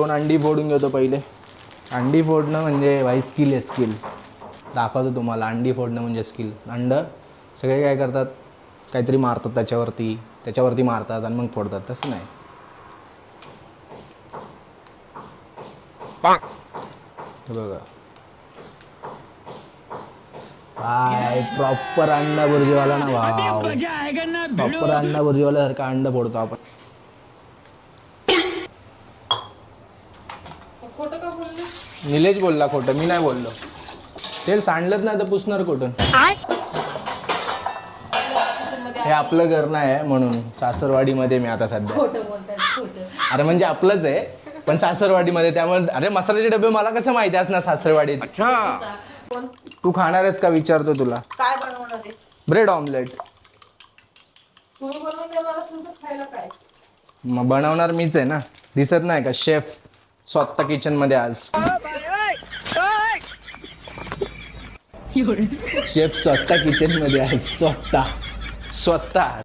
2 अंडी फोडून घेतो पहिले. अंडी फोडणं म्हणजे भाई स्किल आहे, स्किल. दाखवतो तुम्हाला. अंडी फोडणं म्हणजे स्किल. अंड सगळे काय करतात, काहीतरी मारतात त्याच्यावरती मारतात आणि मग फोडतात. तसं नाही. हे बघा, काय प्रॉपर अंडा बुर्जीवाला ना. वाव, प्रॉपर अंडा बुर्जीवाला सारखा अंडा फोडतो आपण. निलेश बोलला खोटं, मी नाही बोललो. तेल सांडलंच नाही तर पुसणार कुठून. हे आपलं घर नाही आहे म्हणून सासरवाडीमध्ये मी आता सध्या. अरे म्हणजे आपलंच आहे पण सासरवाडीमध्ये, त्यामुळे. अरे मसाल्याचे डबे मला कसं माहिती असणार सासरवाडीत. अच्छा, तू खाणार आहेस का विचारतो तुला. काय बनवणार आहे? Bread omelette. तुम्ही बनवून देणार असेल तर खायला काय? मग बनवणार मीच आहे ना. दिसत नाही का शेफ स्वतः किचन मध्ये आज. शेफ स्वतः किचन मध्ये आज. स्वतः